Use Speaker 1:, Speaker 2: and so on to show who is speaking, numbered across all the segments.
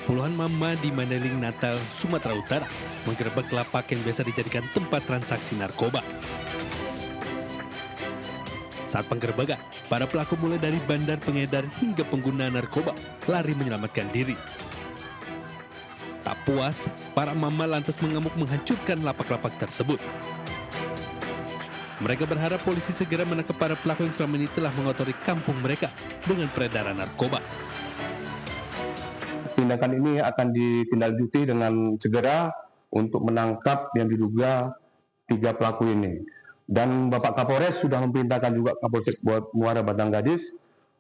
Speaker 1: Puluhan mama di Mandailing, Natal, Sumatera Utara menggerebek lapak yang biasa dijadikan tempat transaksi narkoba. Saat penggerebekan, para pelaku mulai dari bandar pengedar hingga pengguna narkoba lari menyelamatkan diri. Tak puas, para mama lantas mengamuk menghancurkan lapak-lapak tersebut. Mereka berharap polisi segera menangkap para pelaku yang selama ini telah mengotori kampung mereka dengan peredaran narkoba.
Speaker 2: Tindakan ini akan ditindaklanjuti dengan segera untuk menangkap yang diduga 3 pelaku ini. Dan Bapak Kapolres sudah memerintahkan juga Kapolsek Muara Batang Gadis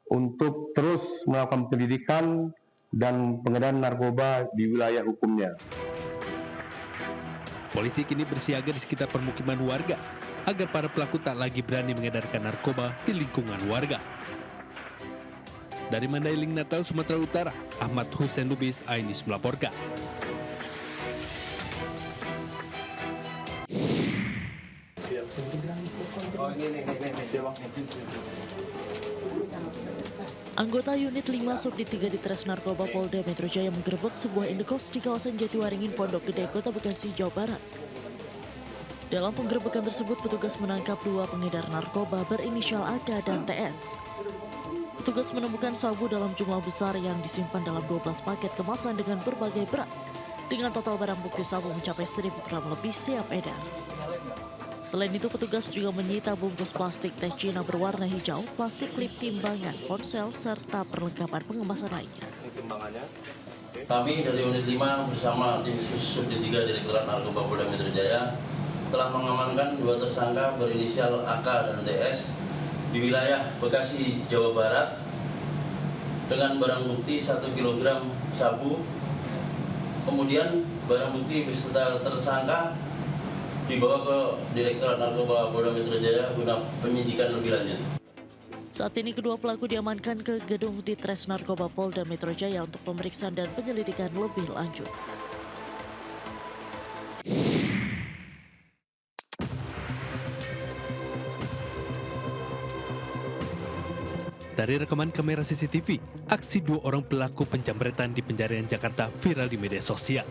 Speaker 2: untuk terus melakukan penyelidikan dan pengedaran narkoba di wilayah hukumnya.
Speaker 1: Polisi kini bersiaga di sekitar permukiman warga agar para pelaku tak lagi berani mengedarkan narkoba di lingkungan warga. Dari Mandailing, Natal, Sumatera Utara, Ahmad Hussein Lubis, iNews melaporkan.
Speaker 3: Anggota unit 5 Subdit 3 Ditres Narkoba Polda Metro Jaya menggerebek sebuah indekos di kawasan Jatiwaringin, Pondok Gede, Kota Bekasi, Jawa Barat. Dalam penggerebekan tersebut, petugas menangkap 2 pengedar narkoba berinisial AK dan TS. Petugas menemukan sabu dalam jumlah besar yang disimpan dalam 12 paket kemasan dengan berbagai berat. Dengan total barang bukti sabu mencapai 1.000 gram lebih siap edar. Selain itu, petugas juga menyita bungkus plastik teh Cina berwarna hijau, plastik klip timbangan, ponsel, serta perlengkapan pengemasan lainnya.
Speaker 4: Kami dari unit 5 bersama tim Subdit 3 Direktorat Narkoba Polda Metro Jaya telah mengamankan 2 tersangka berinisial AK dan TS di wilayah Bekasi, Jawa Barat dengan barang bukti 1 kg sabu. Kemudian barang bukti beserta tersangka dibawa ke Direktorat Narkoba Polda Metro Jaya guna penyidikan lebih lanjut.
Speaker 3: Saat ini kedua pelaku diamankan ke gedung Ditres Narkoba Polda Metro Jaya untuk pemeriksaan dan penyelidikan lebih lanjut.
Speaker 1: Dari rekaman kamera CCTV, aksi 2 orang pelaku penjamretan di Penjaringan Jakarta viral di media sosial.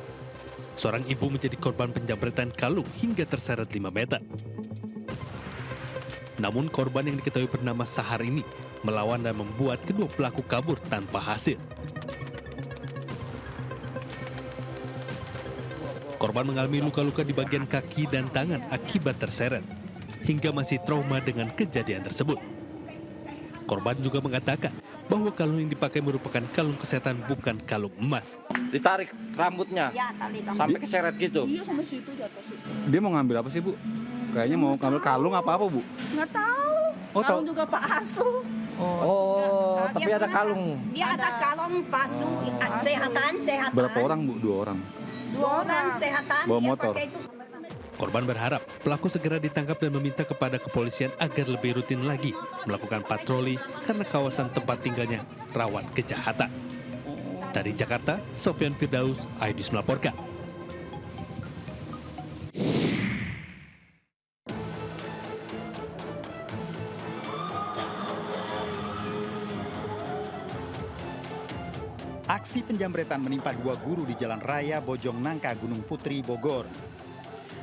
Speaker 1: Seorang ibu menjadi korban penjamretan kalung hingga terseret 5 meter. Namun korban yang diketahui bernama Sahar ini melawan dan membuat kedua pelaku kabur tanpa hasil. Korban mengalami luka-luka di bagian kaki dan tangan akibat terseret, hingga masih trauma dengan kejadian tersebut. Korban juga mengatakan bahwa kalung yang dipakai merupakan kalung kesehatan, bukan kalung emas.
Speaker 5: Ditarik rambutnya sampai keseret gitu.
Speaker 6: Iya, sampai situ di atas itu.
Speaker 7: Dia mau ngambil apa sih, Bu? Kayaknya mau ngambil kalung apa, Bu?
Speaker 6: Nggak tahu.
Speaker 7: Oh,
Speaker 6: Kalung juga Pak Asu.
Speaker 5: Oh, tapi ada kalung.
Speaker 8: Dia ada kalung pasu sehatan.
Speaker 7: Berapa orang, Bu? 2 orang.
Speaker 8: 2 orang sehatan.
Speaker 7: Bawa
Speaker 8: Dia
Speaker 7: motor.
Speaker 8: pakai itu.
Speaker 1: Korban berharap pelaku segera ditangkap dan meminta kepada kepolisian agar lebih rutin lagi melakukan patroli karena kawasan tempat tinggalnya rawan kejahatan. Dari Jakarta, Sofyan Firdaus, iNews melaporkan.
Speaker 9: Aksi penjamretan menimpa 2 guru di Jalan Raya Bojong Nangka, Gunung Putri, Bogor.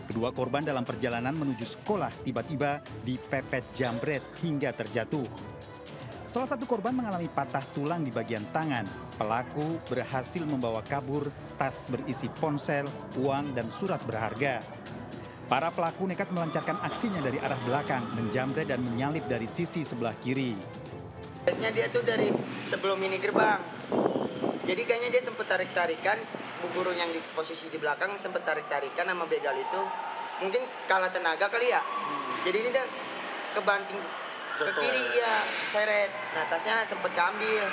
Speaker 9: Kedua korban dalam perjalanan menuju sekolah tiba-tiba dipepet jambret hingga terjatuh. Salah satu korban mengalami patah tulang di bagian tangan. Pelaku berhasil membawa kabur tas berisi ponsel, uang, dan surat berharga. Para pelaku nekat melancarkan aksinya dari arah belakang, menjambret dan menyalip dari sisi sebelah kiri.
Speaker 10: Dia tuh dari sebelum ini gerbang. Jadi kayaknya dia sempat tarik-tarikan, bu guru yang di posisi di belakang sempat tarik-tarikan sama begal itu. Mungkin kalah tenaga kali ya. Jadi ini dia kebanting ke kiri ya, seret. Nah, tasnya sempat keambil.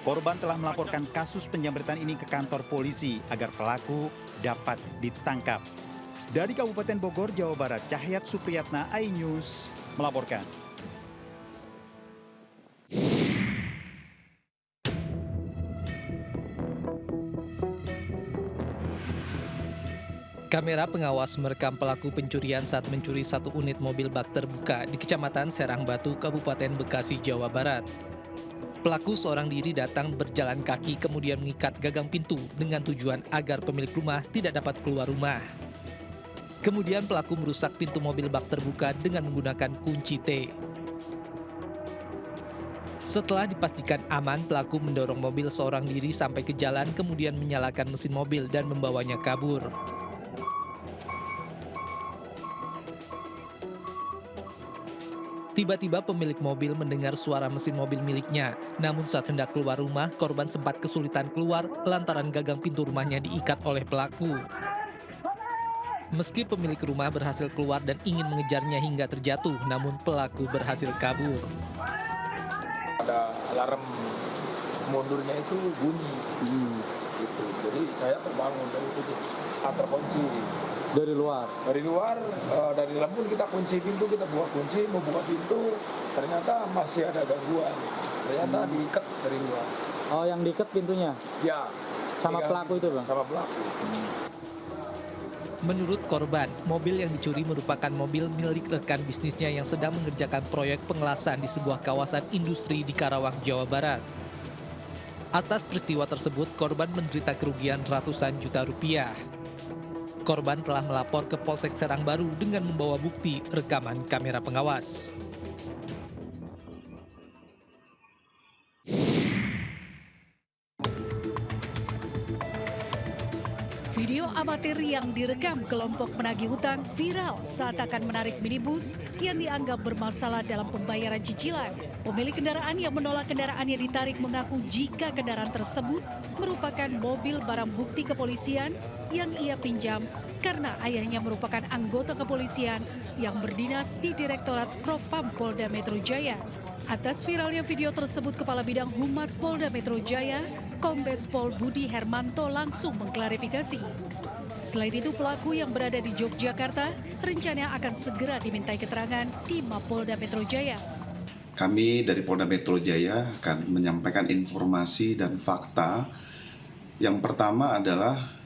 Speaker 9: Korban telah melaporkan kasus penjambretan ini ke kantor polisi agar pelaku dapat ditangkap. Dari Kabupaten Bogor, Jawa Barat, Cahyat Supriyatna, iNews melaporkan.
Speaker 11: Kamera pengawas merekam pelaku pencurian saat mencuri 1 unit mobil bak terbuka di Kecamatan Serang Batu, Kabupaten Bekasi, Jawa Barat. Pelaku seorang diri datang berjalan kaki kemudian mengikat gagang pintu dengan tujuan agar pemilik rumah tidak dapat keluar rumah. Kemudian pelaku merusak pintu mobil bak terbuka dengan menggunakan kunci T. Setelah dipastikan aman, pelaku mendorong mobil seorang diri sampai ke jalan kemudian menyalakan mesin mobil dan membawanya kabur. Tiba-tiba pemilik mobil mendengar suara mesin mobil miliknya. Namun saat hendak keluar rumah, korban sempat kesulitan keluar lantaran gagang pintu rumahnya diikat oleh pelaku. Meski pemilik rumah berhasil keluar dan ingin mengejarnya hingga terjatuh, namun pelaku berhasil kabur.
Speaker 12: Ada alarm mundurnya itu bunyi, gitu. Jadi saya terbangun dari itu, terkunci.
Speaker 7: Dari luar?
Speaker 12: Dari luar, dari dalam pun kita kunci pintu, kita buka kunci, mau buka pintu, ternyata masih ada gangguan. Ternyata diikat dari luar.
Speaker 7: Oh, yang diikat pintunya?
Speaker 12: Ya.
Speaker 7: Sama pelaku itu, Bang?
Speaker 12: Sama pelaku.
Speaker 11: Menurut korban, mobil yang dicuri merupakan mobil milik rekan bisnisnya yang sedang mengerjakan proyek pengelasan di sebuah kawasan industri di Karawang, Jawa Barat. Atas peristiwa tersebut, korban menderita kerugian ratusan juta rupiah. Korban telah melapor ke Polsek Serangbaru dengan membawa bukti rekaman kamera pengawas.
Speaker 13: Video amatir yang direkam kelompok penagih hutang viral saat akan menarik minibus yang dianggap bermasalah dalam pembayaran cicilan. Pemilik kendaraan yang menolak kendaraannya ditarik mengaku jika kendaraan tersebut merupakan mobil barang bukti kepolisian yang ia pinjam karena ayahnya merupakan anggota kepolisian yang berdinas di Direktorat Propam Polda Metro Jaya. Atas viralnya video tersebut, Kepala Bidang Humas Polda Metro Jaya, Kombes Pol Budi Hermanto langsung mengklarifikasi. Selain itu, pelaku yang berada di Yogyakarta rencananya akan segera dimintai keterangan di Mapolda Metro Jaya.
Speaker 14: Kami dari Polda Metro Jaya akan menyampaikan informasi dan fakta. Yang pertama adalah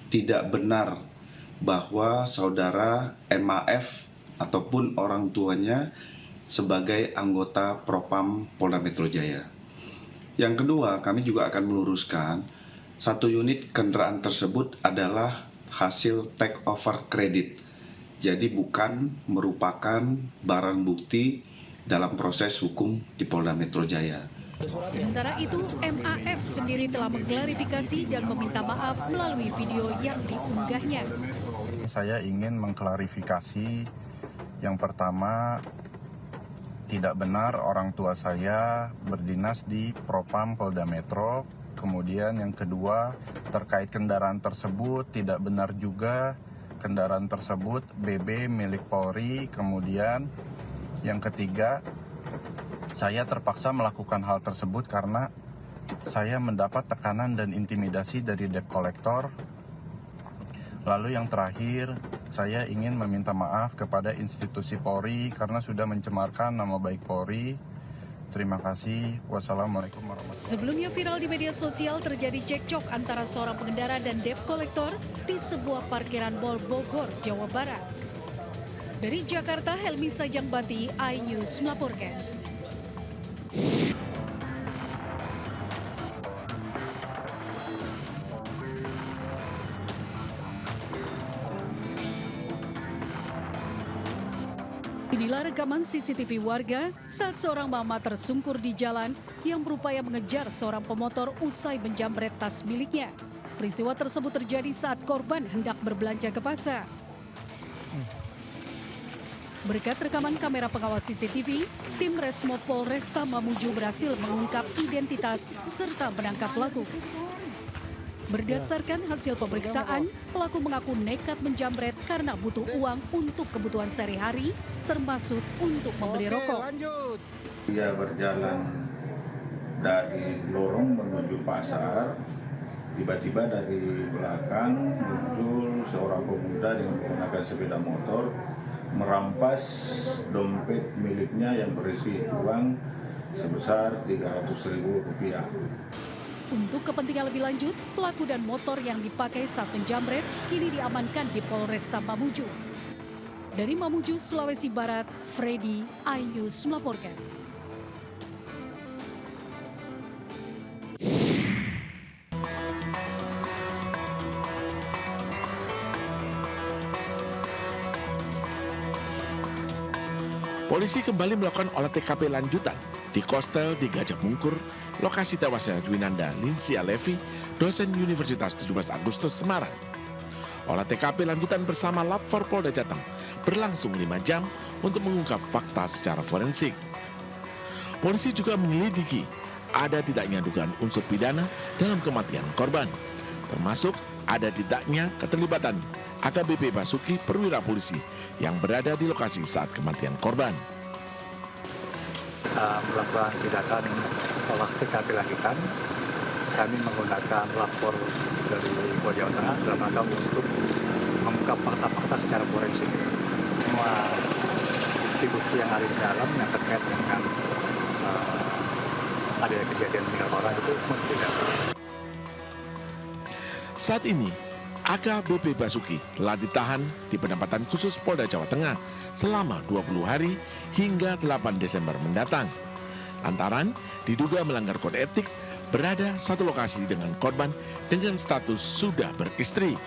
Speaker 14: tidak benar bahwa saudara MAF ataupun orang tuanya sebagai anggota Propam Polda Metro Jaya. Yang kedua, kami juga akan meluruskan 1 unit kendaraan tersebut adalah hasil take over kredit. Jadi bukan merupakan barang bukti dalam proses hukum di Polda Metro Jaya.
Speaker 13: Sementara itu, MAF sendiri telah mengklarifikasi dan meminta maaf melalui video yang diunggahnya.
Speaker 15: Saya ingin mengklarifikasi yang pertama, tidak benar orang tua saya berdinas di Propam Polda Metro. Kemudian yang kedua, terkait kendaraan tersebut tidak benar juga kendaraan tersebut BB milik Polri. Kemudian yang ketiga, saya terpaksa melakukan hal tersebut karena saya mendapat tekanan dan intimidasi dari debt collector. Lalu yang terakhir, saya ingin meminta maaf kepada institusi Polri karena sudah mencemarkan nama baik Polri. Terima kasih. Wassalamualaikum warahmatullahi wabarakatuh.
Speaker 13: Sebelumnya viral di media sosial terjadi cekcok antara seorang pengendara dan debt collector di sebuah parkiran Mall Bogor, Jawa Barat. Dari Jakarta, Helmi Sajangbati, iNews melaporkan. Inilah rekaman CCTV warga saat seorang mama tersungkur di jalan yang berupaya mengejar seorang pemotor usai menjamret tas miliknya. Peristiwa tersebut terjadi saat korban hendak berbelanja ke pasar. Berkat rekaman kamera pengawas CCTV, tim Resmo Polresta Mamuju berhasil mengungkap identitas serta menangkap pelaku. Berdasarkan hasil pemeriksaan, pelaku mengaku nekat menjamret karena butuh uang untuk kebutuhan sehari-hari, termasuk untuk membeli rokok.
Speaker 16: Dia berjalan dari lorong menuju pasar, tiba-tiba dari belakang muncul seorang pemuda dengan menggunakan sepeda motor, merampas dompet miliknya yang berisi uang sebesar Rp300.000.
Speaker 13: Untuk kepentingan lebih lanjut, pelaku dan motor yang dipakai saat menjamret kini diamankan di Polresta Mamuju. Dari Mamuju, Sulawesi Barat, Freddy, iNews melaporkan.
Speaker 17: Polisi kembali melakukan olah TKP lanjutan di Kostel di Gajah Mungkur, lokasi tewasnya Dwinanda Lincia Levi, dosen Universitas 17 Agustus Semarang. Olah TKP lanjutan bersama Lab 4 Polda Jateng berlangsung 5 jam untuk mengungkap fakta secara forensik. Polisi juga menyelidiki ada tidaknya dugaan unsur pidana dalam kematian korban, termasuk ada tidaknya keterlibatan AKBP Basuki perwira polisi yang berada di lokasi saat kematian korban.
Speaker 7: Melakukan tindakan olah TKP lanjutan, kami menggunakan lapor dari Polda Jawa Tengah dalam rangka untuk mengungkap fakta-fakta secara forensik. Semua bukti yang ada di dalam yang terkait dengan adanya kejadian meninggal orang itu semua tidak. Saat ini, AKBP Basuki telah ditahan di penempatan khusus Polda Jawa Tengah selama 20 hari hingga 8 Desember mendatang. Lantaran diduga melanggar kode etik berada satu lokasi dengan korban dengan status sudah beristri.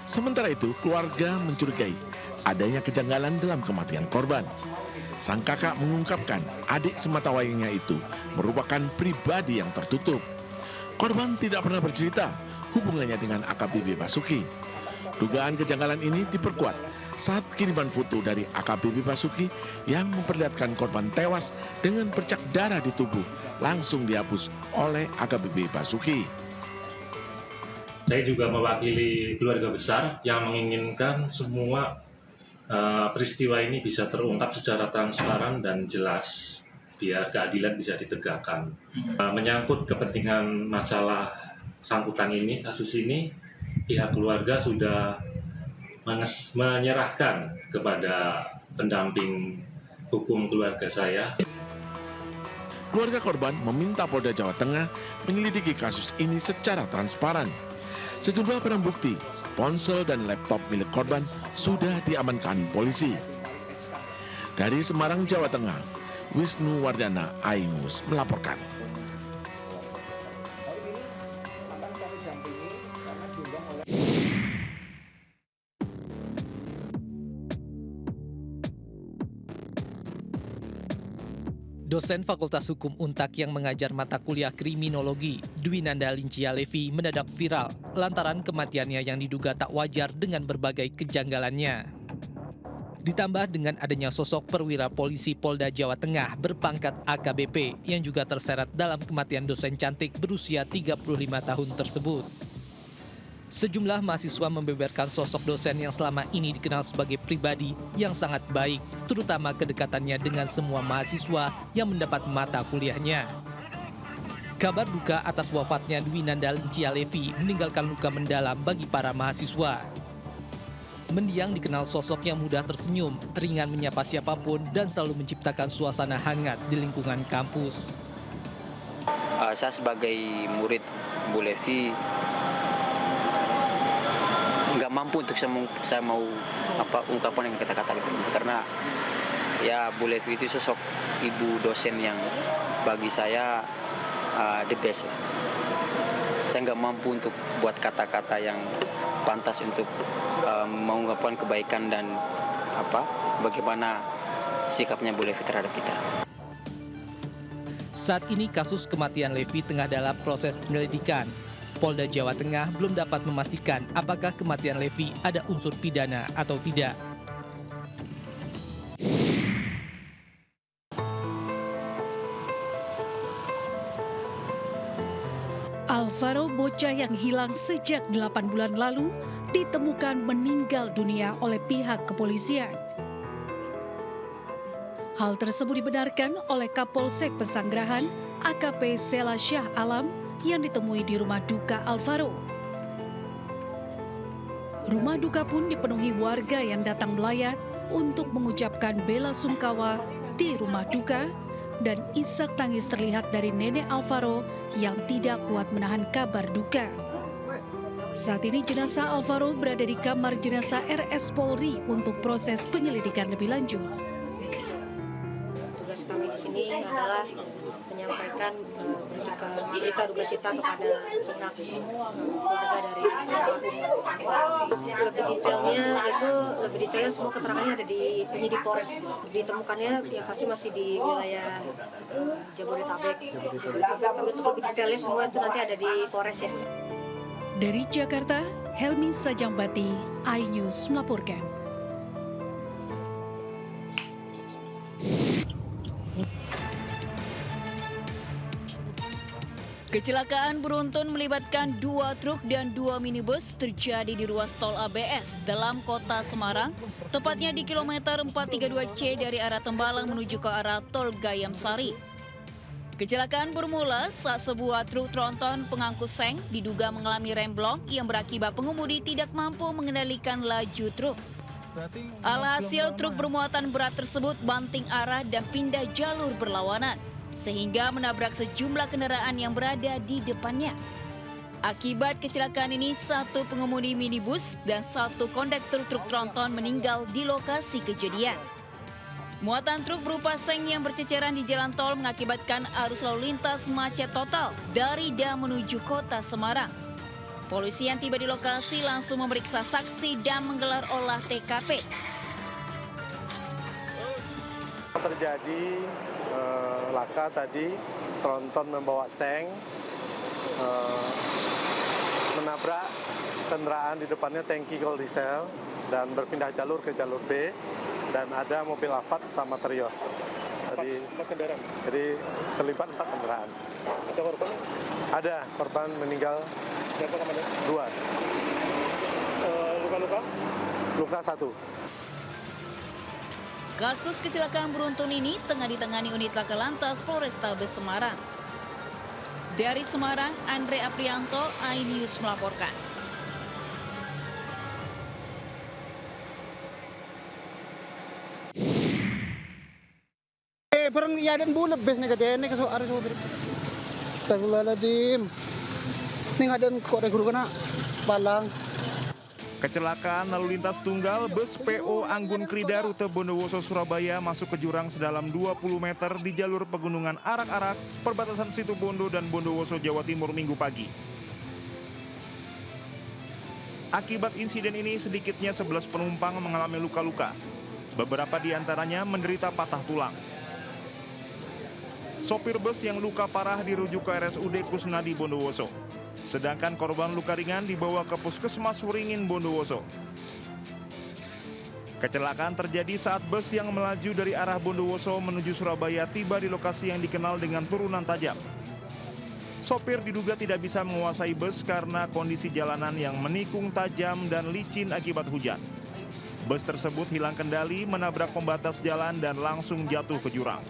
Speaker 7: Sementara itu, keluarga mencurigai adanya kejanggalan dalam kematian korban. Sang kakak mengungkapkan adik sematawayangnya itu merupakan pribadi yang tertutup. Korban tidak pernah bercerita hubungannya dengan AKBP Basuki. Dugaan kejanggalan ini diperkuat saat kiriman foto dari AKBP Basuki yang memperlihatkan korban tewas dengan bercak darah di tubuh langsung dihapus oleh AKBP Basuki.
Speaker 18: Saya juga mewakili keluarga besar yang menginginkan semua peristiwa ini bisa terungkap secara transparan dan jelas biar keadilan bisa ditegakkan. Menyangkut kepentingan masalah sangkutan ini, kasus ini, pihak keluarga sudah menyerahkan kepada pendamping hukum keluarga saya.
Speaker 17: Keluarga korban meminta Polda Jawa Tengah menyelidiki kasus ini secara transparan. Sejumlah barang bukti, ponsel dan laptop milik korban sudah diamankan polisi. Dari Semarang, Jawa Tengah, Wisnu Wardana, iNews melaporkan.
Speaker 11: Dosen Fakultas Hukum Untak yang mengajar mata kuliah kriminologi, Dwinanda Lincia Levi, mendadak viral lantaran kematiannya yang diduga tak wajar dengan berbagai kejanggalannya. Ditambah dengan adanya sosok perwira polisi Polda Jawa Tengah berpangkat AKBP yang juga terseret dalam kematian dosen cantik berusia 35 tahun tersebut. Sejumlah mahasiswa membeberkan sosok dosen yang selama ini dikenal sebagai pribadi yang sangat baik, terutama kedekatannya dengan semua mahasiswa yang mendapat mata kuliahnya. Kabar duka atas wafatnya Dwinanda Lincia Levi meninggalkan luka mendalam bagi para mahasiswa. Mendiang dikenal sosok yang mudah tersenyum, ringan menyapa siapapun, dan selalu menciptakan suasana hangat di lingkungan kampus.
Speaker 19: Saya sebagai murid Bu Levi nggak mampu untuk saya mau ungkapan yang kata-kata itu, karena ya Bu Levi itu sosok ibu dosen yang bagi saya the best. Saya nggak mampu untuk buat kata-kata yang pantas untuk mengungkapkan kebaikan dan bagaimana sikapnya Bu Levi terhadap kita.
Speaker 11: Saat ini kasus kematian Levi tengah dalam proses penyelidikan. Polda Jawa Tengah belum dapat memastikan apakah kematian Levi ada unsur pidana atau tidak.
Speaker 13: Alvaro, bocah yang hilang sejak 8 bulan lalu, ditemukan meninggal dunia oleh pihak kepolisian. Hal tersebut dibenarkan oleh Kapolsek Pesanggerahan, AKP Sela Syah Alam, yang ditemui di rumah duka Alvaro. Rumah duka pun dipenuhi warga yang datang melayat untuk mengucapkan bela sungkawa di rumah duka, dan isak tangis terlihat dari nenek Alvaro yang tidak kuat menahan kabar duka. Saat ini jenazah Alvaro berada di kamar jenazah RS Polri untuk proses penyelidikan lebih lanjut.
Speaker 20: tugas kami di sini adalah menyampaikan duga cita kepada pihak keluarga dari lebih detailnya semua keterangannya ada di penyidik Polres. Ditemukannya ya pasti masih di wilayah Jabodetabek. Tapi untuk lebih detailnya semua itu nanti ada di Polres ya.
Speaker 13: Dari Jakarta, Helmi Sajangbati, iNews melaporkan. Kecelakaan beruntun melibatkan 2 truk dan 2 minibus terjadi di ruas tol ABS dalam kota Semarang, tepatnya di kilometer 432C dari arah Tembalang menuju ke arah tol Gayam Sari. Kecelakaan bermula saat sebuah truk tronton pengangkut seng diduga mengalami remblong yang berakibat pengemudi tidak mampu mengendalikan laju truk. Alhasil truk bermuatan berat tersebut banting arah dan pindah jalur berlawanan, sehingga menabrak sejumlah kendaraan yang berada di depannya. Akibat kecelakaan ini, 1 pengemudi minibus dan 1 kondektur truk tronton meninggal di lokasi kejadian. Muatan truk berupa seng yang berceceran di jalan tol mengakibatkan arus lalu lintas macet total dari dan menuju kota Semarang. Polisi yang tiba di lokasi langsung memeriksa saksi dan menggelar olah TKP.
Speaker 21: Terjadi laka tadi, tronton membawa seng menabrak kendaraan di depannya tangki gol diesel dan berpindah jalur ke jalur B, dan ada mobil Alphard sama Terios. Jadi terlibat 4 kendaraan. Ada korban? Ada, korban meninggal. Berapa korban? 2. Luka-luka? Luka 1.
Speaker 13: Kasus kecelakaan beruntun ini tengah ditangani unit laka lantas Polrestabes Semarang. Dari Semarang, Andre Aprianto, iNews melaporkan.
Speaker 22: Parang iyadan bulat bes nih kejadian nih kesok hari sobir. Astagfirullahaladzim. Nih ngadan kok ada guru kena Palang.
Speaker 23: Kecelakaan lalu lintas tunggal bus PO Anggun Krida rute Bondowoso Surabaya masuk ke jurang sedalam 20 meter di jalur pegunungan Arak-Arak, perbatasan Situbondo dan Bondowoso, Jawa Timur Minggu pagi. Akibat insiden ini sedikitnya 11 penumpang mengalami luka-luka. Beberapa di antaranya menderita patah tulang. Sopir bus yang luka parah dirujuk ke RSUD Kusnadi Bondowoso. Sedangkan korban luka ringan dibawa ke Puskesmas Wuringin Bondowoso. Kecelakaan terjadi saat bus yang melaju dari arah Bondowoso menuju Surabaya tiba di lokasi yang dikenal dengan turunan tajam. Sopir diduga tidak bisa menguasai bus karena kondisi jalanan yang menikung tajam dan licin akibat hujan. Bus tersebut hilang kendali, menabrak pembatas jalan dan langsung jatuh ke jurang.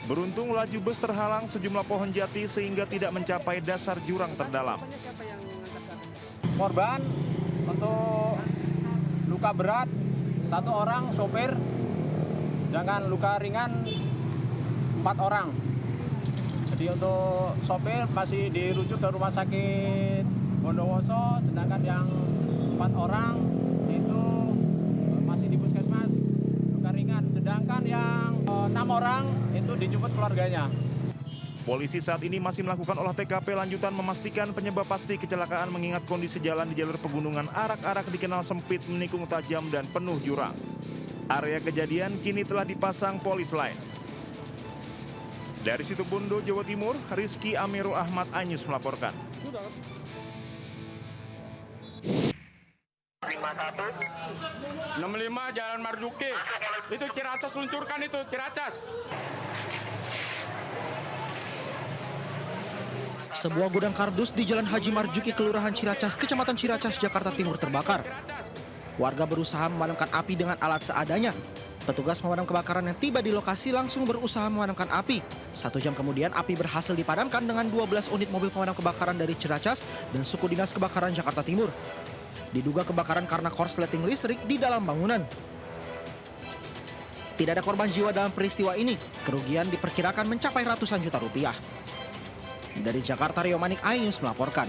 Speaker 23: Beruntung laju bus terhalang sejumlah pohon jati sehingga tidak mencapai dasar jurang terdalam.
Speaker 22: Korban untuk luka berat 1 orang sopir, sedangkan luka ringan 4 orang. Jadi untuk sopir masih dirujuk ke rumah sakit Bondowoso, sedangkan yang 4 orang itu masih di puskesmas luka ringan, sedangkan yang 6 orang itu dijemput keluarganya.
Speaker 23: Polisi saat ini masih melakukan olah TKP lanjutan memastikan penyebab pasti kecelakaan mengingat kondisi jalan di jalur pegunungan Arak-Arak dikenal sempit, menikung tajam dan penuh jurang. Area kejadian kini telah dipasang polis lain. Dari Situbondo, Jawa Timur, Rizky Amirul Ahmad, iNews melaporkan.
Speaker 24: 65 Jalan Marzuki. Itu Ciracas, luncurkan itu Ciracas.
Speaker 25: Sebuah gudang kardus di Jalan Haji Marzuki, Kelurahan Ciracas, Kecamatan Ciracas, Jakarta Timur terbakar. Warga berusaha memadamkan api dengan alat seadanya. Petugas pemadam kebakaran yang tiba di lokasi langsung berusaha memadamkan api. 1 jam kemudian api berhasil dipadamkan dengan 12 unit mobil pemadam kebakaran dari Ciracas dan Suku Dinas Kebakaran Jakarta Timur. Diduga kebakaran karena korsleting listrik di dalam bangunan. Tidak ada korban jiwa dalam peristiwa ini. Kerugian diperkirakan mencapai ratusan juta rupiah. Dari Jakarta, Rio Manik, iNews melaporkan.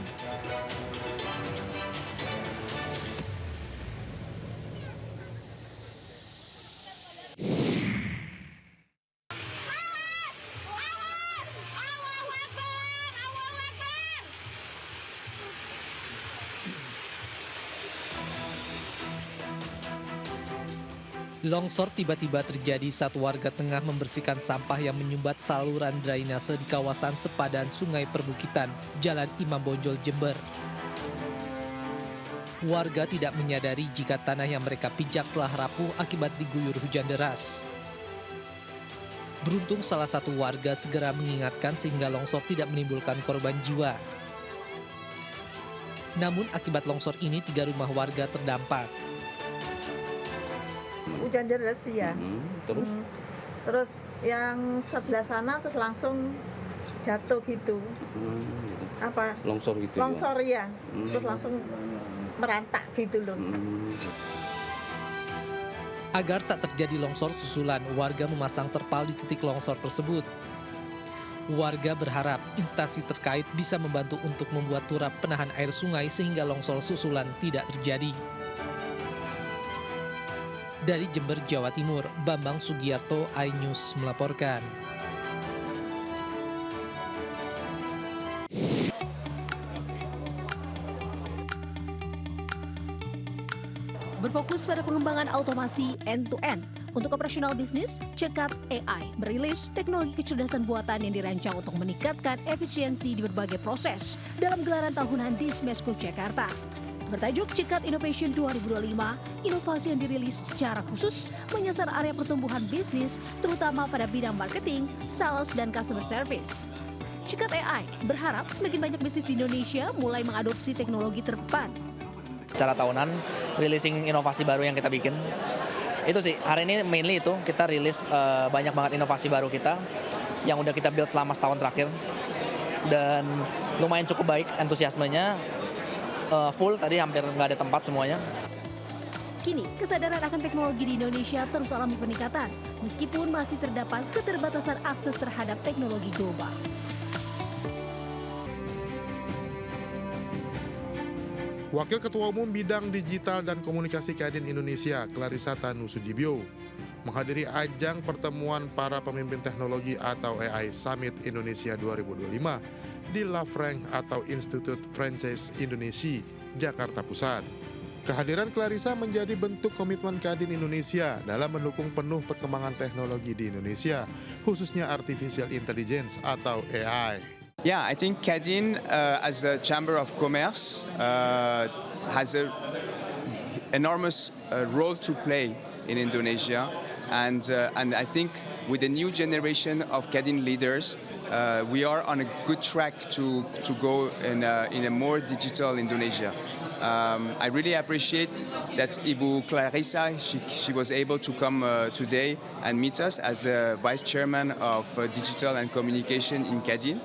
Speaker 11: Longsor tiba-tiba terjadi saat warga tengah membersihkan sampah yang menyumbat saluran drainase di kawasan sepadan Sungai Perbukitan, Jalan Imam Bonjol, Jember. Warga tidak menyadari jika tanah yang mereka pijak telah rapuh akibat diguyur hujan deras. Beruntung salah satu warga segera mengingatkan sehingga longsor tidak menimbulkan korban jiwa. Namun akibat longsor ini 3 rumah warga terdampak.
Speaker 2: Hujan deras ya.
Speaker 3: Terus?
Speaker 2: Terus yang sebelah sana terus langsung jatuh gitu. Apa?
Speaker 3: Longsor gitu.
Speaker 2: Longsor ya. Terus langsung merantak gitu loh.
Speaker 11: Agar tak terjadi longsor susulan, warga memasang terpal di titik longsor tersebut. Warga berharap instansi terkait bisa membantu untuk membuat turap penahan air sungai sehingga longsor susulan tidak terjadi. Dari Jember, Jawa Timur, Bambang Sugiarto, iNews melaporkan.
Speaker 4: Berfokus pada pengembangan otomasi end-to-end. Untuk operasional bisnis, Cekat AI merilis teknologi kecerdasan buatan yang dirancang untuk meningkatkan efisiensi di berbagai proses dalam gelaran tahunan di Smesco Jakarta. Bertajuk Cekat Innovation 2025, inovasi yang dirilis secara khusus menyasar area pertumbuhan bisnis, terutama pada bidang marketing, sales, dan customer service. Cekat AI berharap semakin banyak bisnis di Indonesia mulai mengadopsi teknologi terdepan.
Speaker 5: Secara tahunan, releasing inovasi baru yang kita bikin. Itu sih, hari ini mainly itu, kita rilis banyak banget inovasi baru kita yang udah kita build selama setahun terakhir. Dan lumayan cukup baik antusiasmenya. Full, tadi hampir nggak ada tempat semuanya.
Speaker 4: Kini, kesadaran akan teknologi di Indonesia terus alami peningkatan, meskipun masih terdapat keterbatasan akses terhadap teknologi global.
Speaker 23: Wakil Ketua Umum Bidang Digital dan Komunikasi Kadin Indonesia, Clarissa Tanusudibyo, menghadiri ajang pertemuan para pemimpin teknologi atau AI Summit Indonesia 2025 di Lafranc atau Institut Franchise Indonesia, Jakarta Pusat. Kehadiran Clarissa menjadi bentuk komitmen Kadin Indonesia dalam mendukung penuh perkembangan teknologi di Indonesia, khususnya Artificial Intelligence atau AI.
Speaker 6: Yeah, I think Kadin as a Chamber of Commerce has an enormous role to play in Indonesia, and I think with the new generation of Kadin leaders, we are on a good track to go in a more digital Indonesia. I really appreciate that Ibu Clarissa, she was able to come today and meet us as a Vice Chairman of Digital and Communication in Kadin.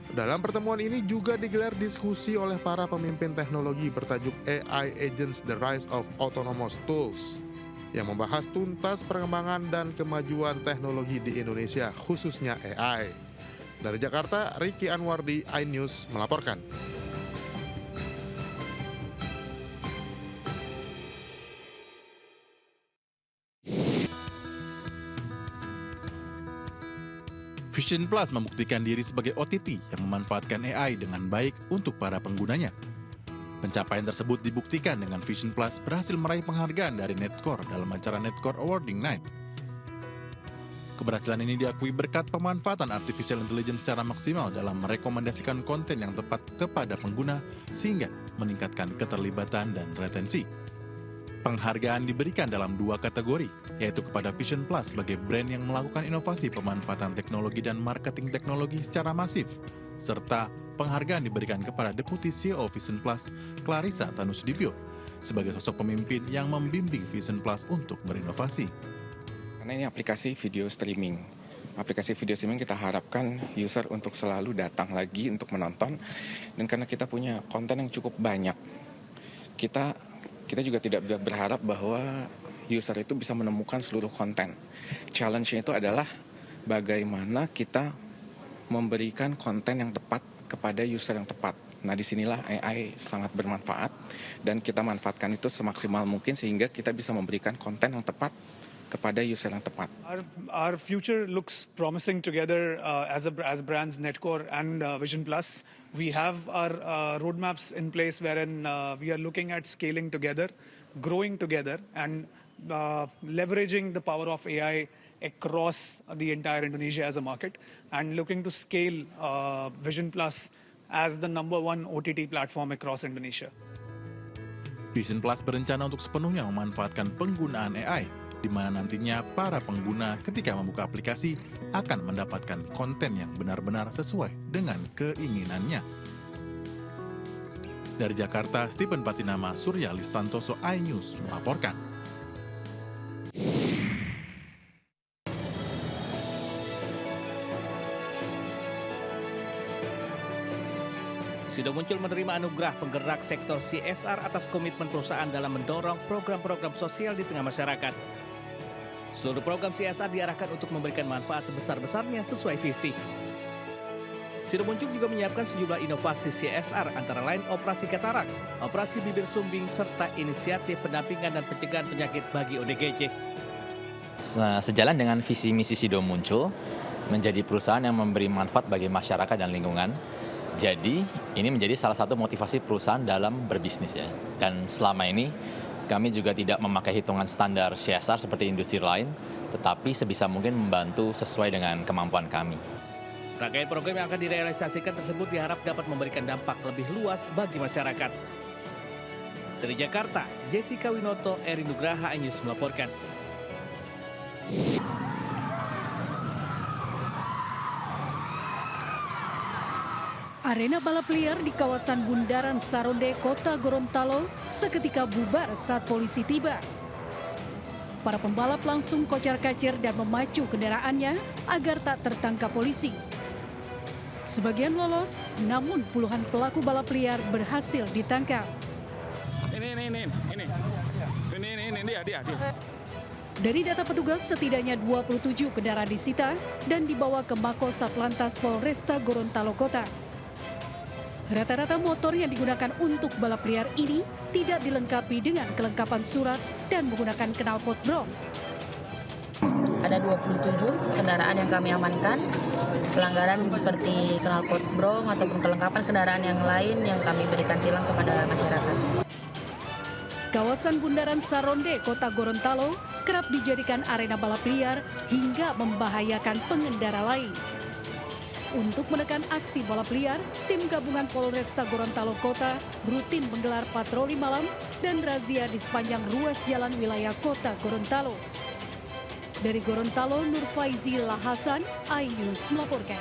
Speaker 23: Dalam pertemuan ini juga digelar diskusi oleh para pemimpin teknologi bertajuk AI Agents The Rise of Autonomous Tools yang membahas tuntas perkembangan dan kemajuan teknologi di Indonesia, khususnya AI. Dari Jakarta, Ricky Anwardi, iNews melaporkan.
Speaker 26: Vision Plus membuktikan diri sebagai OTT yang memanfaatkan AI dengan baik untuk para penggunanya. Pencapaian tersebut dibuktikan dengan Vision Plus berhasil meraih penghargaan dari Netcore dalam acara Netcore Awarding Night. Keberhasilan ini diakui berkat pemanfaatan artificial intelligence secara maksimal dalam merekomendasikan konten yang tepat kepada pengguna sehingga meningkatkan keterlibatan dan retensi. Penghargaan diberikan dalam 2 kategori, yaitu kepada Vision Plus sebagai brand yang melakukan inovasi pemanfaatan teknologi dan marketing teknologi secara masif, serta penghargaan diberikan kepada Deputi CEO Vision Plus, Clarissa Tanusudibyo, sebagai sosok pemimpin yang membimbing Vision Plus untuk berinovasi.
Speaker 27: Karena ini aplikasi video streaming. Aplikasi video streaming kita harapkan user untuk selalu datang lagi untuk menonton, dan karena kita punya konten yang cukup banyak, kita juga tidak berharap bahwa user itu bisa menemukan seluruh konten. Challenge-nya itu adalah bagaimana kita memberikan konten yang tepat kepada user yang tepat. Nah, disinilah AI sangat bermanfaat dan kita manfaatkan itu semaksimal mungkin sehingga kita bisa memberikan konten yang tepat kepada user yang tepat.
Speaker 28: Our future looks promising together as brands Netcore and Vision Plus. We have our roadmaps in place wherein we are looking at scaling together, growing together, and leveraging the power of AI across the entire Indonesia as a market and looking to scale Vision Plus as the #1 OTT platform across Indonesia.
Speaker 26: Vision Plus berencana untuk sepenuhnya memanfaatkan penggunaan AI, di mana nantinya para pengguna ketika membuka aplikasi akan mendapatkan konten yang benar-benar sesuai dengan keinginannya. Dari Jakarta, Stephen Patinama, Surya Lisantoso, iNews melaporkan.
Speaker 11: Sido Muncul menerima anugerah penggerak sektor CSR atas komitmen perusahaan dalam mendorong program-program sosial di tengah masyarakat. Seluruh program CSR diarahkan untuk memberikan manfaat sebesar-besarnya sesuai visi. Sido Muncul juga menyiapkan sejumlah inovasi CSR antara lain operasi katarak, operasi bibir sumbing, serta inisiatif pendampingan dan pencegahan penyakit bagi ODGJ.
Speaker 1: Sejalan dengan visi misi Sido Muncul, menjadi perusahaan yang memberi manfaat bagi masyarakat dan lingkungan. Jadi ini menjadi salah satu motivasi perusahaan dalam berbisnis ya. Dan selama ini kami juga tidak memakai hitungan standar CSR seperti industri lain, tetapi sebisa mungkin membantu sesuai dengan kemampuan kami.
Speaker 11: Rangkaian program yang akan direalisasikan tersebut diharap dapat memberikan dampak lebih luas bagi masyarakat. Dari Jakarta, Jessica Winoto, Eri Nugraha, iNews melaporkan.
Speaker 13: Arena balap liar di kawasan Bundaran Saronde, Kota Gorontalo seketika bubar saat polisi tiba. Para pembalap langsung kocar-kacir dan memacu kendaraannya agar tak tertangkap polisi. Sebagian lolos, namun puluhan pelaku balap liar berhasil ditangkap.
Speaker 24: Ini dia.
Speaker 13: Dari data petugas, setidaknya 27 kendaraan disita dan dibawa ke Mako Satlantas Polresta Gorontalo Kota. Rata-rata motor yang digunakan untuk balap liar ini tidak dilengkapi dengan kelengkapan surat dan menggunakan knalpot brong.
Speaker 3: Ada 27 kendaraan yang kami amankan, pelanggaran seperti knalpot brong ataupun kelengkapan kendaraan yang lain yang kami berikan tilang kepada masyarakat.
Speaker 13: Kawasan Bundaran Saronde, Kota Gorontalo kerap dijadikan arena balap liar hingga membahayakan pengendara lain. Untuk menekan aksi balap liar, tim gabungan Polresta Gorontalo Kota rutin menggelar patroli malam dan razia di sepanjang ruas jalan wilayah Kota Gorontalo. Dari Gorontalo, Nur Faizi Lahasan, iNews melaporkan.